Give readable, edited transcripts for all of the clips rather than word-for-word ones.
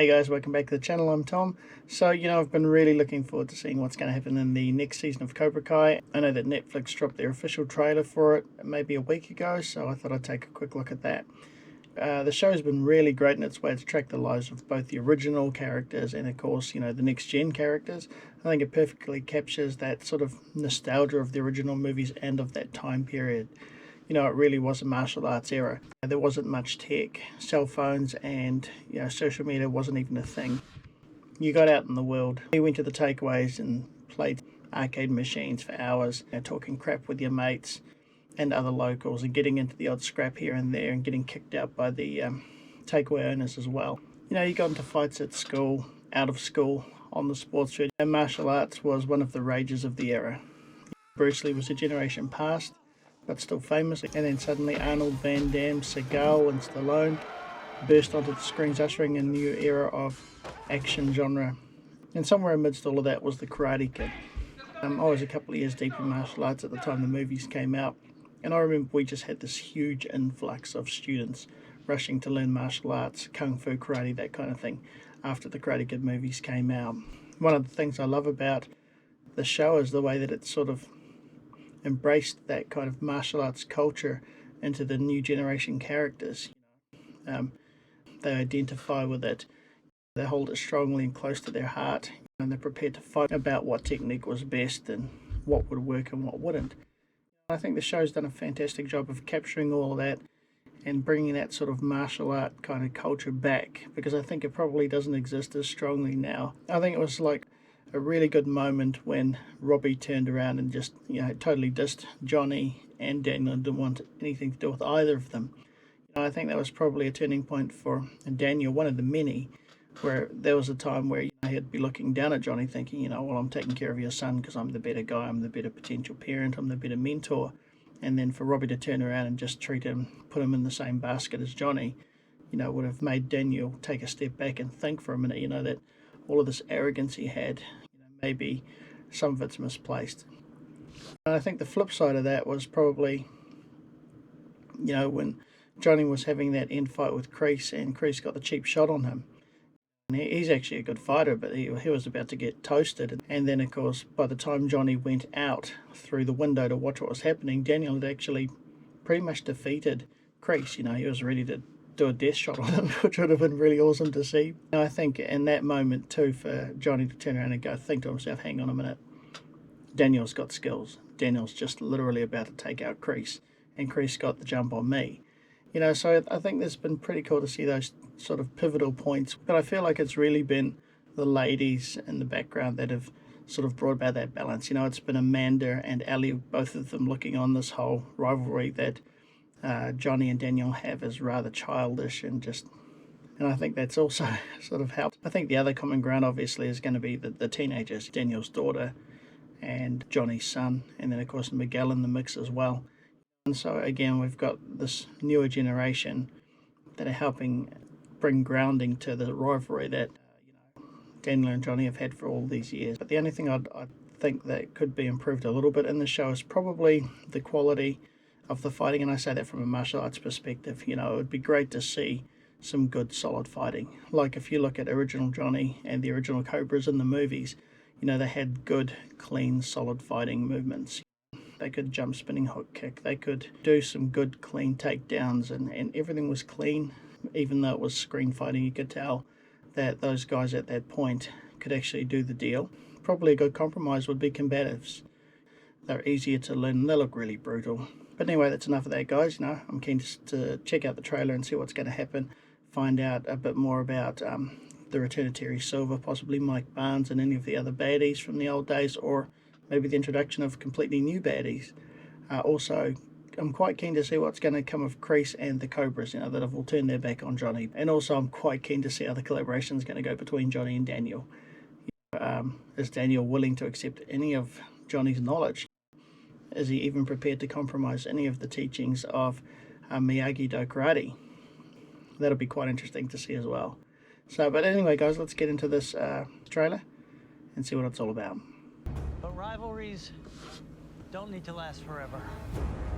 Hey guys, welcome back to the channel. I'm Tom. So, I've been really looking forward to seeing what's going to happen in the next season of Cobra Kai. I know that Netflix dropped their official trailer for it maybe a week ago, so I thought I'd take a quick look at that. The show's been really great in its way to track the lives of both the original characters and, of course, the next gen characters. I think it perfectly captures that sort of nostalgia of the original movies and of that time period. It really was a martial arts era. There wasn't much tech, cell phones, and social media wasn't even a thing. You got out in the world. You went to the takeaways and played arcade machines for hours, talking crap with your mates and other locals, and getting into the odd scrap here and there, and getting kicked out by the takeaway owners as well. You got into fights at school, out of school, on the sports field. And martial arts was one of the rages of the era. Bruce Lee was a generation past, but still famous, and then suddenly Arnold, Van Damme, Seagal and Stallone burst onto the screens, ushering a new era of action genre. And somewhere amidst all of that was the Karate Kid. I was a couple of years deep in martial arts at the time the movies came out, and I remember we just had this huge influx of students rushing to learn martial arts, kung fu, karate, that kind of thing, after the Karate Kid movies came out. One of the things I love about the show is the way that it sort of embraced that kind of martial arts culture into the new generation characters. They identify with it, they hold it strongly and close to their heart, and they're prepared to fight about what technique was best and what would work and what wouldn't. I think the show's done a fantastic job of capturing all of that and bringing that sort of martial art kind of culture back, because I think it probably doesn't exist as strongly now. I think it was like a really good moment when Robbie turned around and just totally dissed Johnny and Daniel and didn't want anything to do with either of them. I think that was probably a turning point for Daniel, one of the many, where there was a time where he'd be looking down at Johnny thinking, well, I'm taking care of your son because I'm the better guy, I'm the better potential parent, I'm the better mentor. And then for Robbie to turn around and just treat him, put him in the same basket as Johnny, would have made Daniel take a step back and think for a minute, that all of this arrogance he had, maybe some of it's misplaced. And I think the flip side of that was probably, when Johnny was having that end fight with Kreese, and Kreese got the cheap shot on him. And he's actually a good fighter, but he was about to get toasted. And then, of course, by the time Johnny went out through the window to watch what was happening, Daniel had actually pretty much defeated Kreese. He was ready to do a death shot on him, which would have been really awesome to see. I think in that moment too, for Johnny to turn around and go think to himself, hang on a minute, Daniel's got skills. Daniel's just literally about to take out Kreese, and Kreese got the jump on me. So I think it's been pretty cool to see those sort of pivotal points, but I feel like it's really been the ladies in the background that have sort of brought about that balance. It's been Amanda and Ellie, both of them looking on this whole rivalry that Johnny and Daniel have as rather childish, and I think that's also sort of helped. I think the other common ground obviously is going to be the teenagers, Daniel's daughter and Johnny's son, and then of course Miguel in the mix as well. And so again, we've got this newer generation that are helping bring grounding to the rivalry that Daniel and Johnny have had for all these years. But the only thing I think that could be improved a little bit in the show is probably the quality of the fighting, and I say that from a martial arts perspective. It would be great to see some good solid fighting. Like if you look at original Johnny and the original Cobras in the movies, they had good, clean, solid fighting movements. They could jump, spinning, hook kick. They could do some good, clean takedowns, and everything was clean. Even though it was screen fighting, you could tell that those guys at that point could actually do the deal. Probably a good compromise would be combatives. They're easier to learn, and they look really brutal. But anyway, that's enough of that, guys. I'm keen to check out the trailer and see what's going to happen, find out a bit more about the return of Terry Silver, possibly Mike Barnes and any of the other baddies from the old days, or maybe the introduction of completely new baddies. Also, I'm quite keen to see what's going to come of Kreese and the Cobras, that have all turned their back on Johnny. And also, I'm quite keen to see how the collaboration is going to go between Johnny and Daniel. Is Daniel willing to accept any of Johnny's knowledge? Is he even prepared to compromise any of the teachings of Miyagi-Do karate? That'll be quite interesting to see as well. But anyway, guys, let's get into this trailer and see what it's all about. But rivalries don't need to last forever.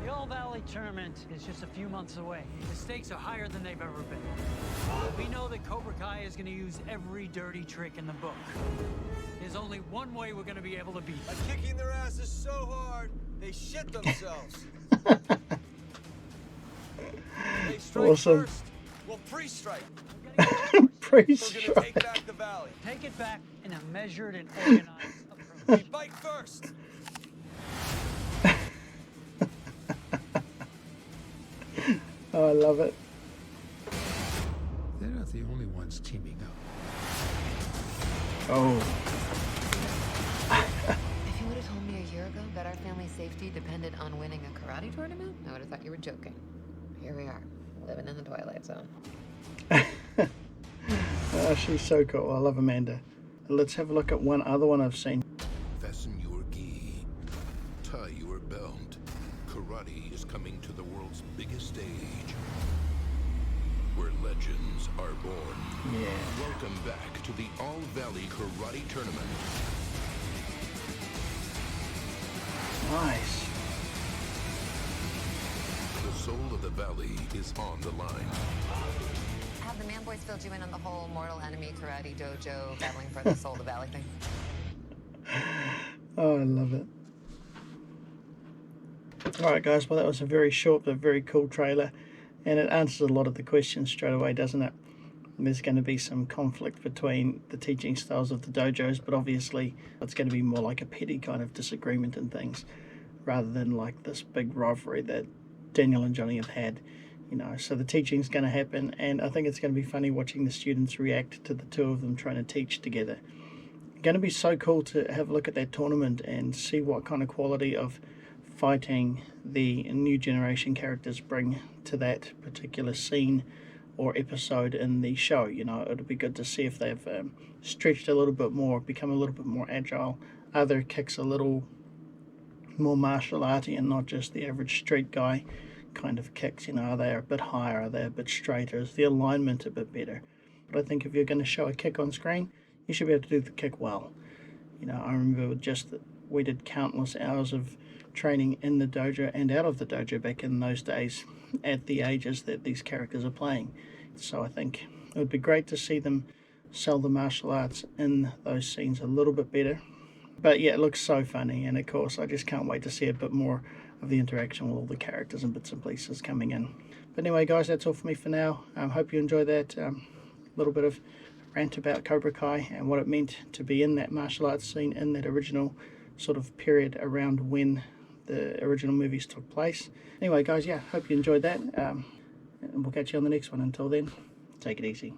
The All Valley tournament is just a few months away. The stakes are higher than they've ever been. We know that Cobra Kai is going to use every dirty trick in the book. There's only one way we're going to be able to beat them. By kicking their asses so hard, they shit themselves. They strike Awesome. first. We'll pre-strike. Pre-strike. We're gonna take back the valley. Take it back in a measured and organized approach. We fight first. Oh, I love it. They're not the only ones teaming up. Oh. If you would have told me a year ago that our family's safety depended on winning a karate tournament, I would have thought you were joking. Here we are, living in the Twilight Zone. Oh, she's so cool. I love Amanda. Let's have a look at one other one I've seen. Fasten your gi. Tie your belt. Karate is coming to the world's biggest stage, where legends are born. Yeah. Welcome back to the All Valley Karate Tournament. Nice. The soul of the valley is on the line. Have the man boys filled you in on the whole mortal enemy karate dojo battling for the soul of the valley thing? Oh, I love it. Alright guys, well that was a very short but very cool trailer, and it answers a lot of the questions straight away, doesn't it? There's going to be some conflict between the teaching styles of the dojos, but obviously it's going to be more like a petty kind of disagreement and things, rather than like this big rivalry that Daniel and Johnny have had. You know, so the teaching's going to happen, and I think it's going to be funny watching the students react to the two of them trying to teach together. Going to be so cool to have a look at that tournament and see what kind of quality of fighting the new generation characters bring to that particular scene or episode in the show. You know, it'll be good to see if they've stretched a little bit more, become a little bit more agile. Are their kicks a little more martial arty and not just the average street guy kind of kicks? You know, are they a bit higher, are they a bit straighter, is the alignment a bit better? But I think if you're going to show a kick on screen, you should be able to do the kick well. You know, I remember just that we did countless hours of training in the dojo and out of the dojo back in those days at the ages that these characters are playing. So I think it would be great to see them sell the martial arts in those scenes a little bit better. But yeah, it looks so funny, and of course I just can't wait to see a bit more of the interaction with all the characters and bits and pieces coming in. But anyway guys, that's all for me for now. Hope you enjoyed that little bit of rant about Cobra Kai and what it meant to be in that martial arts scene in that original sort of period around when the original movies took place. Anyway guys, yeah, hope you enjoyed that, and we'll catch you on the next one. Until then, take it easy.